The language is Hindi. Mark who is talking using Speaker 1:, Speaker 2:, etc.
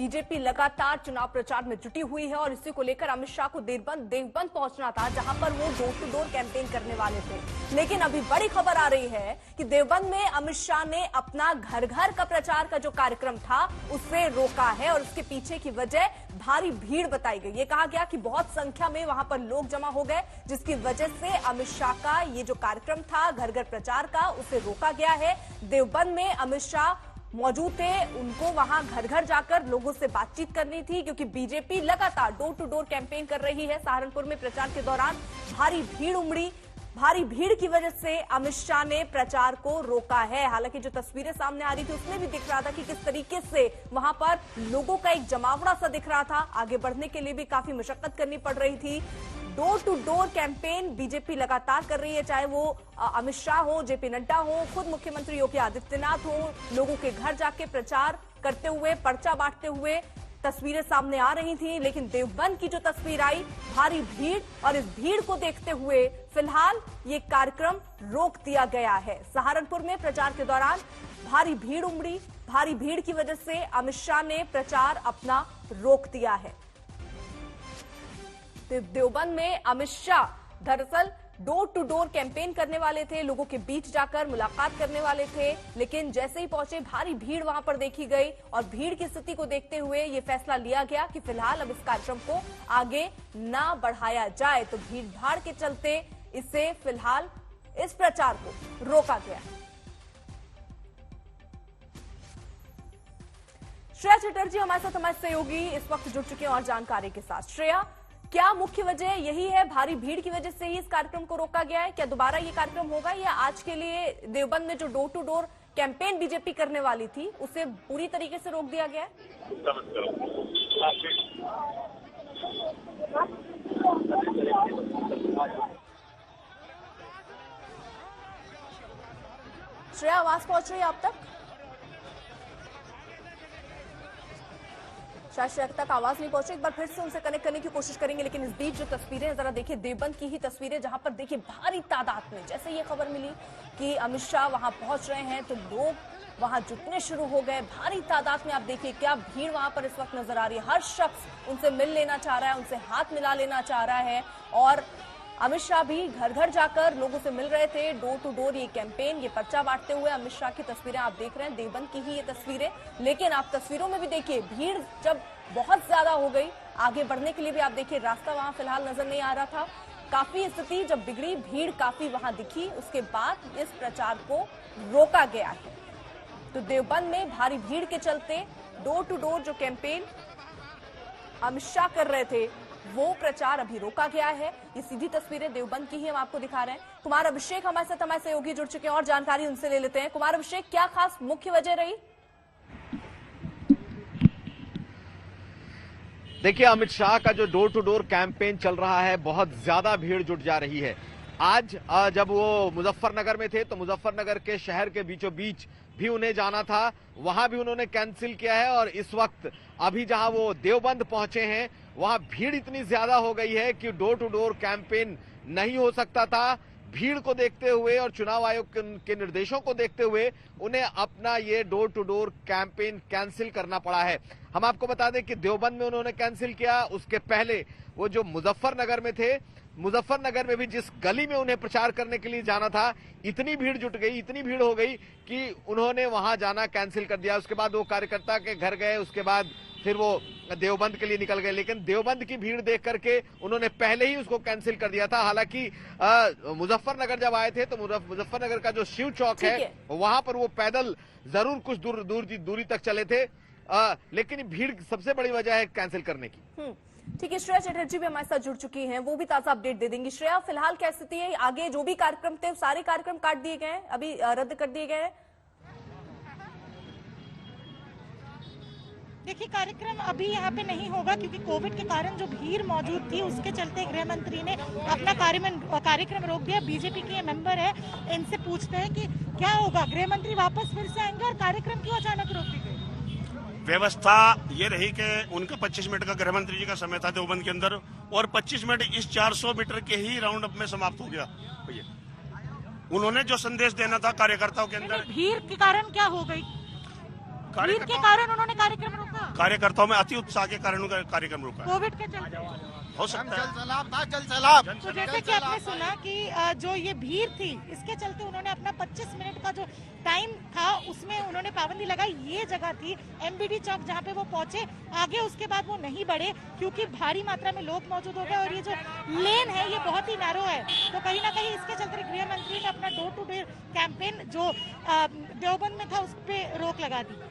Speaker 1: बीजेपी लगातार चुनाव प्रचार में जुटी हुई है और इसी को लेकर अमित शाह को देवबंद पहुंचना था, जहां पर वो डोर टू डोर कैंपेन करने वाले थे। लेकिन अभी बड़ी खबर आ रही है कि देवबंद में अमित शाह ने अपना घर घर का प्रचार का जो कार्यक्रम था उसे रोका है और उसके पीछे की वजह भारी भीड़ बताई गई। ये कहा गया कि बहुत संख्या में वहां पर लोग जमा हो गए, जिसकी वजह से अमित शाह का ये जो कार्यक्रम था घर घर प्रचार का उसे रोका गया है। देवबंद में अमित शाह मौजूद थे, उनको वहां घर घर जाकर लोगों से बातचीत करनी थी, क्योंकि बीजेपी लगातार डोर टू डोर कैंपेन कर रही है। सहारनपुर में प्रचार के दौरान भारी भीड़ उमड़ी, भारी भीड़ की वजह से अमित शाह ने प्रचार को रोका है। हालांकि जो तस्वीरें सामने आ रही थी उसमें भी दिख रहा था कि किस तरीके से वहां पर लोगों का एक जमावड़ा सा दिख रहा था। आगे बढ़ने के लिए भी काफी मशक्कत करनी पड़ रही थी। Door to door campaign BJP लगातार कर रही है, चाहे वो अमित शाह हो, जेपी नड्डा हो, खुद मुख्यमंत्री योगी आदित्यनाथ हो, लोगों के घर जाके प्रचार करते हुए, पर्चा बांटते हुए तस्वीरें सामने आ रही थी। लेकिन देवबंद की जो तस्वीर आई, भारी भीड़, और इस भीड़ को देखते हुए फिलहाल ये कार्यक्रम रोक दिया गया है। सहारनपुर में प्रचार के दौरान भारी भीड़ उमड़ी, भारी भीड़ की वजह से अमित शाह ने प्रचार अपना रोक दिया है। देवबंद में अमित शाह दरअसल डोर टू डोर कैंपेन करने वाले थे, लोगों के बीच जाकर मुलाकात करने वाले थे, लेकिन जैसे ही पहुंचे भारी भीड़ वहां पर देखी गई और भीड़ की स्थिति को देखते हुए यह फैसला लिया गया कि फिलहाल अब इस कार्यक्रम को आगे ना बढ़ाया जाए। तो भीड़ भाड़ के चलते इसे फिलहाल इस प्रचार को रोका गया। श्रेया चटर्जी हमारे साथ, हमारे सहयोगी इस वक्त जुड़ चुके हैं और जानकारी के साथ। श्रेया, क्या मुख्य वजह यही है, भारी भीड़ की वजह से ही इस कार्यक्रम को रोका गया है? क्या दोबारा ये कार्यक्रम होगा या आज के लिए देवबंद में जो door to door campaign BJP करने वाली थी उसे पूरी तरीके से रोक दिया गया है? श्रेया, आवाज पहुंच रही है आप तक? शायद तक आवाज नहीं पहुंची। एक बार फिर से उनसे कनेक्ट करने की कोशिश करेंगे, लेकिन इस बीच जो तस्वीरें जरा देखिए, देवबंद की ही तस्वीरें, जहां पर देखिए भारी तादाद में, जैसे ये खबर मिली कि अमित शाह वहां पहुंच रहे हैं तो लोग वहां जुटने शुरू हो गए। भारी तादाद में आप देखिए क्या भीड़ वहां पर इस वक्त नजर आ रही है। हर शख्स उनसे मिल लेना चाह रहा है, उनसे हाथ मिला लेना चाह रहा है, और अमित शाह भी घर घर जाकर लोगों से मिल रहे थे। डोर टू डोर ये कैंपेन, ये पर्चा बांटते हुए अमित शाह की तस्वीरें आप देख रहे हैं, देवबंद की ही ये तस्वीरें। लेकिन आप तस्वीरों में भी देखिए भीड़ जब बहुत ज्यादा हो गई, आगे बढ़ने के लिए भी आप देखिए रास्ता वहां फिलहाल नजर नहीं आ रहा था। काफी स्थिति जब बिगड़ी, भीड़ काफी वहां दिखी, उसके बाद इस प्रचार को रोका गया है। तो देवबंद में भारी भीड़ के चलते डोर टू डोर जो कैंपेन अमित शाह कर रहे थे वो प्रचार अभी रोका गया है। ये सीधी तस्वीरें देवबंद की ही हम आपको दिखा रहे हैं। कुमार अभिषेक हमारे साथ, हमारे सहयोगी जुड़ चुके हैं और जानकारी उनसे ले लेते हैं। कुमार अभिषेक, क्या खास मुख्य वजह रही?
Speaker 2: देखिए, अमित शाह का जो डोर टू डोर कैंपेन चल रहा है, बहुत ज्यादा भीड़ जुट जा रही है। आज जब वो मुजफ्फरनगर में थे तो मुजफ्फरनगर के शहर के बीचों बीच भी उन्हें जाना था, वहां भी उन्होंने कैंसिल किया है। और इस वक्त अभी जहां वो देवबंद पहुंचे हैं वहां भीड़ इतनी ज्यादा हो गई है कि डोर टू डोर कैंपेन नहीं हो सकता था। भीड़ को देखते हुए और चुनाव आयोग के निर्देशों को देखते हुए उन्हें अपना ये door to door campaign cancel करना पड़ा है। हम आपको बता दें कि देवबंद में उन्होंने कैंसिल किया, उसके पहले वो जो मुजफ्फरनगर में थे, मुजफ्फरनगर में भी जिस गली में उन्हें प्रचार करने के लिए जाना था, इतनी भीड़ जुट गई, इतनी भीड़ हो गई कि उन्होंने वहां जाना कैंसिल कर दिया। उसके बाद वो कार्यकर्ता के घर गए, उसके बाद फिर वो देवबंद के लिए निकल गए, लेकिन देवबंद की भीड़ देख करके उन्होंने पहले ही उसको कैंसिल कर दिया था। हालांकि मुजफ्फरनगर जब आए थे तो मुजफ्फरनगर का जो शिव चौक है वहां पर वो पैदल जरूर कुछ दूरी तक चले थे, लेकिन भीड़ सबसे बड़ी वजह है कैंसिल करने की।
Speaker 1: ठीक है, श्रेया चटर्जी भी हमारे साथ जुड़ चुकी हैं, वो भी ताजा अपडेट दे देंगी। श्रेया, फिलहाल क्या स्थिति है? आगे जो भी कार्यक्रम थे सारे कार्यक्रम काट दिए गए हैं, अभी रद्द कर दिए गए हैं?
Speaker 3: देखिए, कार्यक्रम अभी यहाँ पे नहीं होगा क्योंकि कोविड के कारण जो भीड़ मौजूद थी उसके चलते गृह मंत्री ने अपना कार्यक्रम रोक दिया। बीजेपी के मेंबर है, इनसे पूछते हैं कि क्या होगा, गृह मंत्री वापस फिर से आएंगे और कार्यक्रम क्यों अचानक रोक दी गई?
Speaker 4: व्यवस्था ये रही कि उनका 25 मिनट का गृह मंत्री जी का समय था देवबंद के अंदर, और 25 मिनट इस 400 मीटर के ही राउंड अप में समाप्त हो गया। उन्होंने जो संदेश देना था कार्यकर्ताओं के अंदर,
Speaker 3: भीड़ के कारण क्या हो गई? भीड़ के कारण उन्होंने कार्यक्रम रोका।
Speaker 4: कार्यकर्ताओं में अति उत्साह के कारण उनका कार्यक्रम रुका है।
Speaker 3: कोविड के चलते
Speaker 4: हो सकता है।
Speaker 5: जल सैलाब
Speaker 3: तो जैसे कि आपने सुना कि जो ये भीड़ थी इसके चलते उन्होंने अपना 25 मिनट का जो टाइम था उसमें उन्होंने पाबंदी लगाई। ये जगह थी एमबीडी चौक जहाँ पे वो पहुंचे, आगे उसके बाद वो नहीं बढ़े क्योंकि भारी मात्रा में लोग मौजूद हो गए और ये जो लेन है ये बहुत ही नैरो है। तो कहीं ना कहीं इसके चलते गृह मंत्री ने अपना डोर टू डोर कैंपेन जो देवबंद में था उस पर रोक लगा दी।